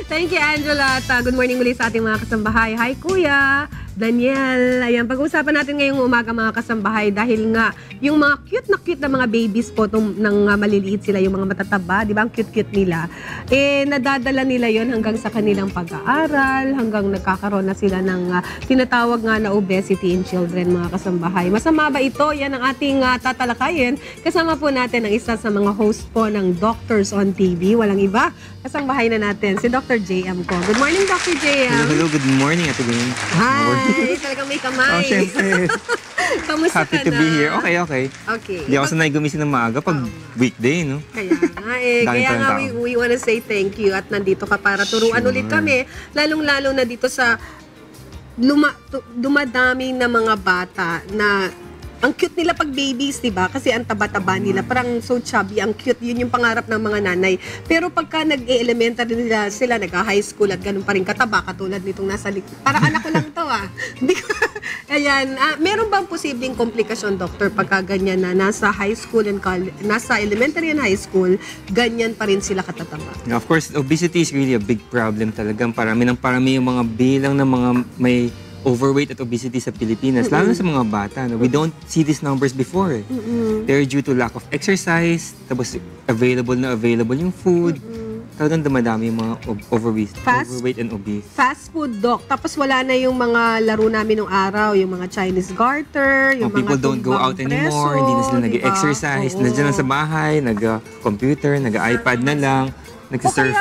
Thank you, Angela. At good morning muli sa ating mga kasambahay. Hi, Kuya Daniel. Ayan, pag-uusapan natin ngayong umaga mga kasambahay dahil nga yung mga cute na mga babies po ng maliliit sila, yung mga matataba, di ba? Ang cute-cute nila. Nadadala nila yon hanggang sa kanilang pag-aaral, hanggang nagkakaroon na sila ng tinatawag nga na obesity in children, mga kasambahay. Masama ba ito? Yan ang ating tatalakayin. Kasama po natin ang isa sa mga host po ng Doctors on TV. Walang iba. Kasambahay na natin, si Dr. JM ko. Good morning, Dr. JM. Hello, good morning, Ate Gwen. Hi! Talagang may kamay. Oh, syempre. Kamusta Happy ka to na? be here. Okay. Okay. Hindi ako sanay gumising ng maaga pag weekday, no? Kaya nga Kaya nga we wanna say thank you at nandito ka para turuan ulit kami. Lalong-lalo na dito sa dumadami na mga bata na ang cute nila pag babies, diba? Kasi ang taba-taba nila, parang so chubby, ang cute, yun yung pangarap ng mga nanay. Pero pagka nag-elementary nila sila, nag-high school at ganun pa rin kataba, katulad nitong nasa likod. Parang anak ko lang to, Ayan, meron bang posibleng komplikasyon, doctor, pagka ganyan na nasa high school and nasa elementary and high school, ganyan pa rin sila katataba? Of course, obesity is really a big problem talagang parami yung mga bilang ng mga may overweight at obesity sa Pilipinas, lalo na sa mga bata. No? We don't see these numbers before. They're due to lack of exercise, tapos available yung food. Talagang dumadami yung mga overweight and obese. Fast food, doc. Tapos wala na yung mga laro namin nung araw, yung mga Chinese garter, yung mga people don't go out anymore, hindi na sila nag-exercise, nandiyan lang sa bahay, nag-computer, nag-iPad na lang. Nagsasurf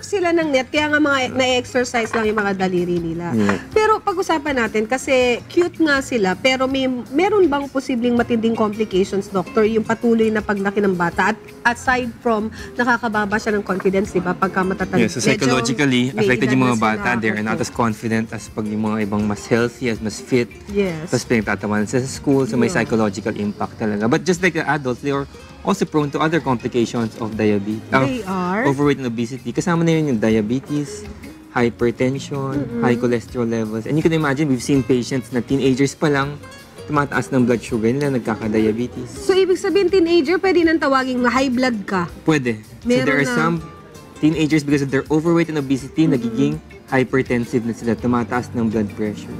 sila ng net, kaya nga mga na-exercise lang yung mga daliri nila. Pero pag-usapan natin, kasi cute nga sila, pero meron bang posibleng matinding complications, doctor, yung patuloy na paglaki ng bata? At aside from, nakakababa siya ng confidence, diba, pagka matatanda. Yes, so psychologically, affected yung mga bata. They are not as confident as pag yung mga ibang mas healthy, as mas fit. Yes. Tapos pinagtatawanan sa school, so may psychological impact talaga. But just like the adults, they are also prone to other complications of diabetes. They are? Overweight and obesity. Kasama na yun yung diabetes, hypertension, high cholesterol levels. And you can imagine, we've seen patients na teenagers pa lang, tumataas ng blood sugar nila, nagkaka-diabetes. So, ibig sabihin, teenager, pwede nang tawaging high blood ka? Pwede. So, there are some teenagers, because of their overweight and obesity, nagiging hypertensive na sila, tumataas ng blood pressure.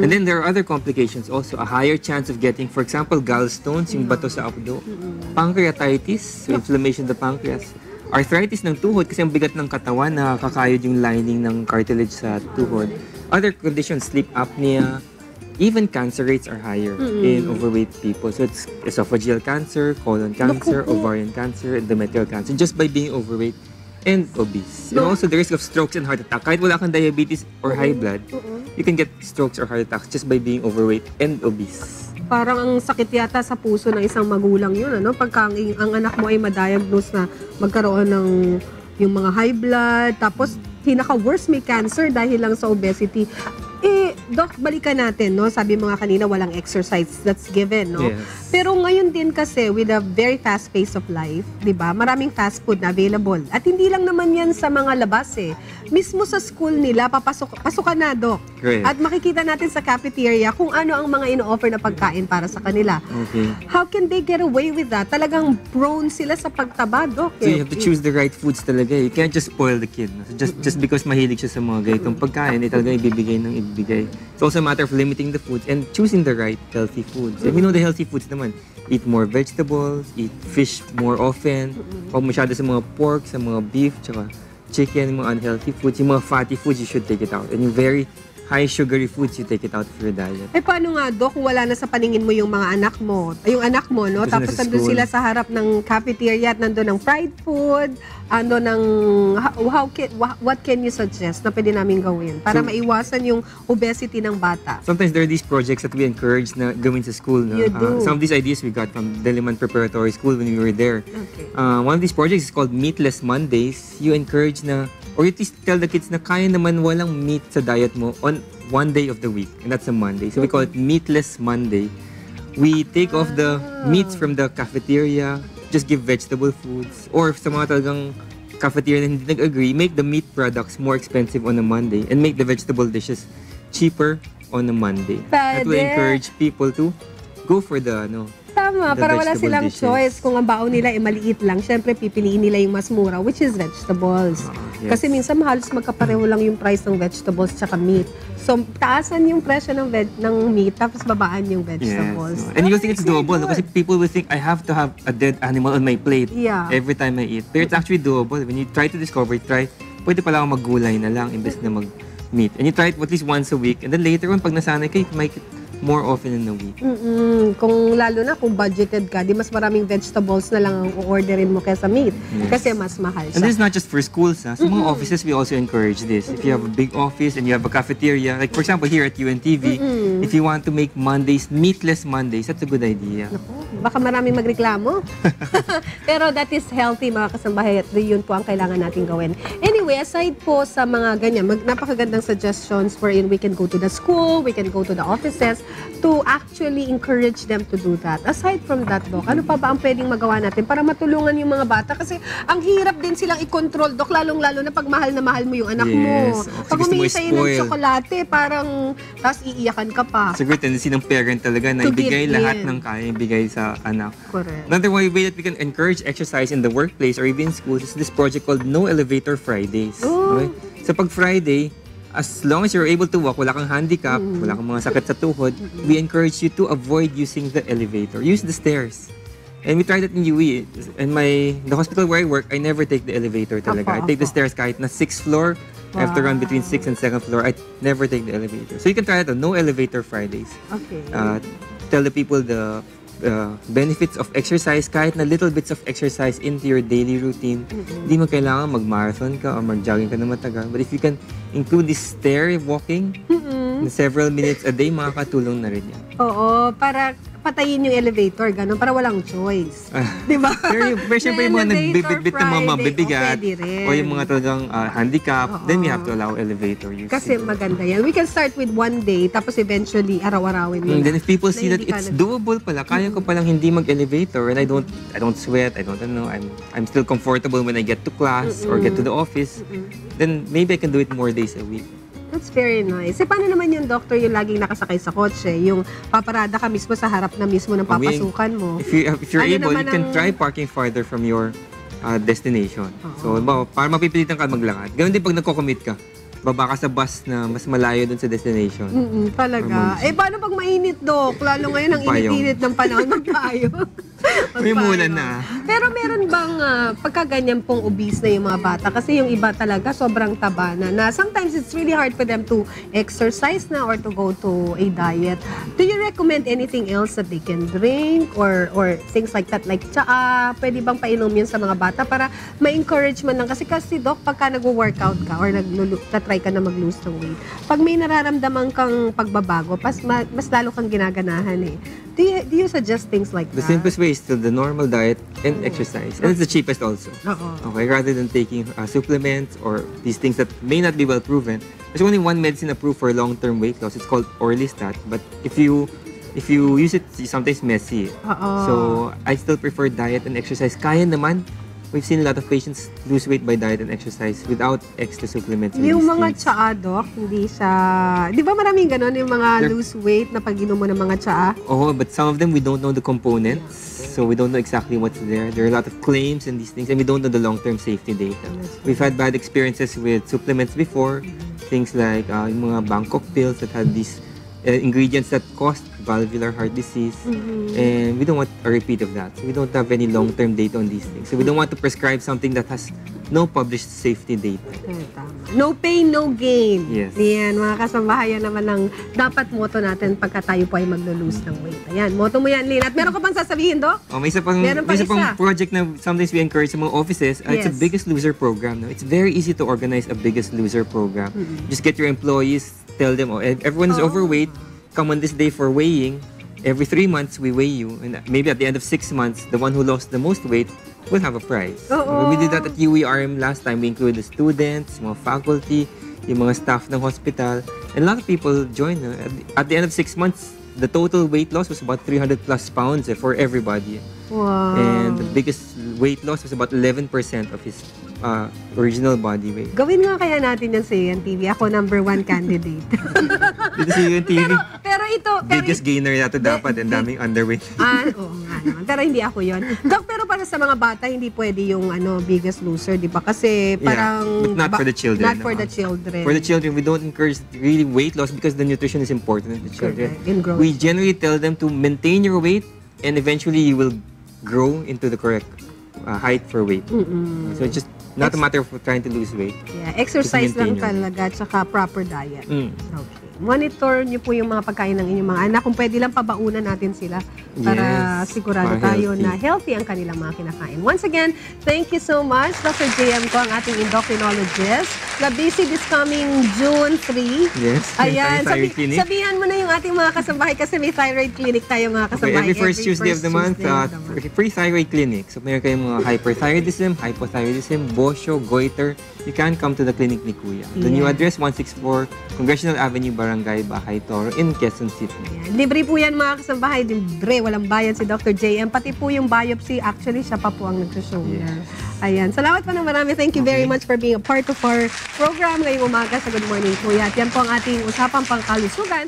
And then there are other complications also. A higher chance of getting, for example, gallstones, yung bato sa abdo. Pancreatitis, so inflammation of the pancreas. Arthritis ng tuhod, kasi ang bigat ng katawan, nakakayod yung lining ng cartilage sa tuhod. Other conditions, sleep apnea, even cancer rates are higher in overweight people. So it's esophageal cancer, colon cancer, ovarian cancer, endometrial cancer, just by being overweight and obese. And also the risk of strokes and heart attack. Kahit wala kang diabetes or high blood, you can get strokes or heart attacks just by being overweight and obese. Parang ang sakit yata sa puso ng isang magulang yun, ano? Pagka ang anak mo ay ma-diagnose na magkaroon ng yung mga high blood, tapos pinaka-worst may cancer dahil lang sa obesity. Doc, balikan natin, no? Sabi mo nga kanina, walang exercise that's given, no? Yes. Pero ngayon din kasi, with a very fast pace of life, di ba? Maraming fast food na available. At hindi lang naman yan sa mga labas, Mismo sa school nila, pasukan na, Doc. Great. At makikita natin sa cafeteria kung ano ang mga ino-offer na pagkain para sa kanila. Okay. How can they get away with that? Talagang prone sila sa pagtaba, Doc. So you have to choose the right foods talaga. You can't just spoil the kid. No? So just because mahilig siya sa mga ganitong pagkain, talaga ibibigay ng ibibigay. It's also a matter of limiting the foods and choosing the right healthy foods. And we know the healthy foods naman. Eat more vegetables, eat fish more often. Huwag masyado sa mga pork, sa mga beef, tsaka chicken, mga unhealthy foods. Yung mga fatty foods, you should take it out. And yung very high sugary foods, you take it out of your diet. Paano nga, Doc, kung wala na sa paningin mo yung mga anak mo, yung anak mo, no? Tapos nandun sila sa harap ng cafeteria at nandun ng fried food, what can you suggest na pwede namin gawin para maiwasan yung obesity ng bata? Sometimes there are these projects that we encourage na gawin sa school. No? You do. Some of these ideas we got from Diliman Preparatory School when we were there. Okay. One of these projects is called Meatless Mondays. You encourage na, or you tell the kids na kaya naman walang meat sa diet mo on one day of the week, and that's a Monday. So we call it Meatless Monday. We take off the meats from the cafeteria, just give vegetable foods, or sa mga talagang cafeteria na hindi nag-agree, make the meat products more expensive on a Monday and make the vegetable dishes cheaper on a Monday. That will encourage people to go for the tama. The Para wala vegetable silang dishes. choice. Kung ang baon nila ay maliit lang, syempre pipiliin nila yung mas mura, which is vegetables. Yes. Kasi minsan halos magkapareho lang yung price ng vegetables tsaka meat. So, taasan yung presyo ng meat, tapos babaan yung vegetables. Yes. And you'll think it's doable, no? Kasi people will think, I have to have a dead animal on my plate Yeah. every time I eat. But it's actually doable. When you try to discover, pwede pala ako maggulay na lang imbes na mag-meat. And you try it at least once a week. And then later on, pag nasanay ka, you can make it more often in a week. Kung lalo na kung budgeted ka, di mas maraming vegetables na lang ang orderin mo kaysa meat. Yes. Kasi mas mahal And siya. this is not just for schools. Ha? Sa mga offices, we also encourage this. If you have a big office and you have a cafeteria, like for example here at UNTV, if you want to make Mondays meatless Mondays, that's a good idea. Baka maraming magreklamo. Pero that is healthy, mga kasambahay, at yun po ang kailangan natin gawin. Anyway, aside po sa mga ganyan, napakagandang suggestions wherein we can go to the school, we can go to the offices to actually encourage them to do that. Aside from that, Doc, ano pa ba ang pwedeng magawa natin para matulungan yung mga bata? Kasi ang hirap din silang i-control, Doc, lalong-lalo na pag mahal na mahal mo yung anak mo. Yes. Pag Gusto mo humingi sa'yo ng i-spoil. tsokolate, parang tapos iiyakan ka pa. Siguro tendency ng parent talaga na To ibigay give lahat in. ng kaya, ibigay sa anak. Correct. Another way that we can encourage exercise in the workplace or even in schools is this project called No Elevator Fridays. Oh. Okay? So pag Friday, as long as you're able to walk, wala kang handicap, wala kang mga sakit sa tuhod, we encourage you to avoid using the elevator. Use the stairs. And we tried that in UE. In the hospital where I work, I never take the elevator talaga. I take the stairs kahit na 6th floor. I have to run between 6th and 2nd floor. I never take the elevator. So you can try that on No Elevator Fridays. Okay. Tell the people the benefits of exercise, kahit na little bits of exercise into your daily routine. Hindi mo kailangan mag-marathon ka or mag-jogging ka na matagal. But if you can include this stair walking in several minutes a day, makakatulong na rin yan. Oo, para patayin yung elevator, gano'n, para walang choice. Di ba? Pero syempre yung mga nagbibit-bit ng mga mabibigat pwede rin. o yung mga talagang handicap, then we have to allow elevator use. Kasi maganda yan. We can start with one day, tapos eventually araw-arawin mo. And then if people see Na that hindi ka it's nag- doable pala, kaya ko palang hindi mag-elevator and I don't sweat, I don't know, I'm still comfortable when I get to class or get to the office, then maybe I can do it more days a week. That's very nice. Eh, paano naman yung doctor yung laging nakasakay sa kotse? Yung paparada ka mismo sa harap na mismo ng papasukan mo? If you're Ano able, you naman can ang- try parking farther from your destination. So, para mapipilitan ka maglakad. Ganun din pag nagko-commute ka. Baba ka sa bus na mas malayo dun sa destination. Talaga. Eh, paano pag mainit, Doc? Lalo ngayon ang Payong. init-init ng panahon, magpayo. May mulan na. Pero meron bang pagkaganyan pong obese na yung mga bata? Kasi yung iba talaga sobrang taba na sometimes it's really hard for them to exercise na or to go to a diet. Do you recommend anything else that they can drink or things like that? Like tsaa, pwede bang painom yun sa mga bata para ma-encourage man lang? Kasi Doc, pagka nag-workout ka or try ka na mag-lose ng weight, pag may nararamdaman kang pagbabago, mas lalo kang ginaganahan eh. Do you suggest things like The that? simplest way is still the normal diet and exercise. And it's the cheapest also. Oo. Okay, rather than taking supplements or these things that may not be well proven. There's only one medicine approved for long-term weight loss. It's called Orlistat. But if you use it, it's sometimes messy. Oo. So I still prefer diet and exercise. Kaya naman. We've seen a lot of patients lose weight by diet and exercise without extra supplements. or Yung these mga things. tsaa, Doc, hindi siya... Di ba maraming ganon yung mga lose weight na pag inom mo ng mga tsaa? Oh, but some of them we don't know the components, so we don't know exactly what's there. There are a lot of claims and these things, and we don't know the long-term safety data. We've had bad experiences with supplements before, things like yung mga Bangkok pills that had these ingredients that cause valvular heart disease, and we don't want a repeat of that. So we don't have any long-term data on these things. So we don't want to prescribe something that has no published safety data. Tama. No pain, no gain. Yes. Yan, mga kasambahayan naman ng dapat motto natin pagka tayo po ay maglo-lose ng weight. Ayan, motto mo yan, Lynn. At meron ka pang sasabihin, Doc? Oh, may isa pang, Meron pa may isa pang isa. project na sometimes we encourage sa mga offices. It's a Yes. Biggest Loser program. No? It's very easy to organize a Biggest Loser program. Just get your employees, tell them, everyone is overweight, come on this day for weighing. Every 3 months, we weigh you. And maybe at the end of 6 months, the one who lost the most weight will have a prize. Oo. We did that at UERM last time. We included the students, mga faculty, yung mga staff ng hospital. And a lot of people joined. At the end of 6 months, the total weight loss was about 300 plus pounds for everybody. Wow. And the biggest weight loss was about 11% of his original body weight. Gawin nga kaya natin yan sa UNTV. Ako number 1 candidate. Dito sa UNTV, pero ito... biggest gainer yata dapat and daming underweight. Oo nga. naman. Pero hindi ako yon. Doc, pero para sa mga bata, hindi pwede yung Biggest Loser, di ba? Kasi parang... but not for the children. Not for the children. For the children, we don't encourage really weight loss because the nutrition is important in the children. Correct. In growth. We generally tell them to maintain your weight and eventually you will grow into the correct height for weight. So it's just not a matter of trying to lose weight. Yeah, exercise lang maintain your talaga, tsaka proper diet. Mm. Okay. Monitor niyo po yung mga pagkain ng inyong mga anak. Kung pwede lang, pabaunan natin sila para Yes, sigurado para tayo healthy. na healthy ang kanilang mga kinakain. Once again, thank you so much, Dr. JM ko, ang ating endocrinologist. The busy this coming June 3. Yes, may Ayan, thyroid clinic. sabihan mo na yung ating mga kasambahay kasi may thyroid clinic tayo mga Okay, kasambahay. every first Tuesday of the month, Tuesday of the month. free thyroid clinic. So, meron kayong mga hyperthyroidism, hypothyroidism, bosyo, goiter. You can come to the clinic ni Kuya. The new Yeah. address, 164 Congressional Avenue, Barangay, Bahay, Toro, in Quezon City. Ayan. Libre po yan mga kasambahay. Libre, walang bayad si Dr. JM. Pati po yung biopsy, actually, siya pa po ang nag-shoulder. Yes. Ayan. Salamat pa ng marami. Thank you very much for being a part of our program ngayong umaga sa Good Morning Kuya. At yan po ang ating usapang pangkalusugan.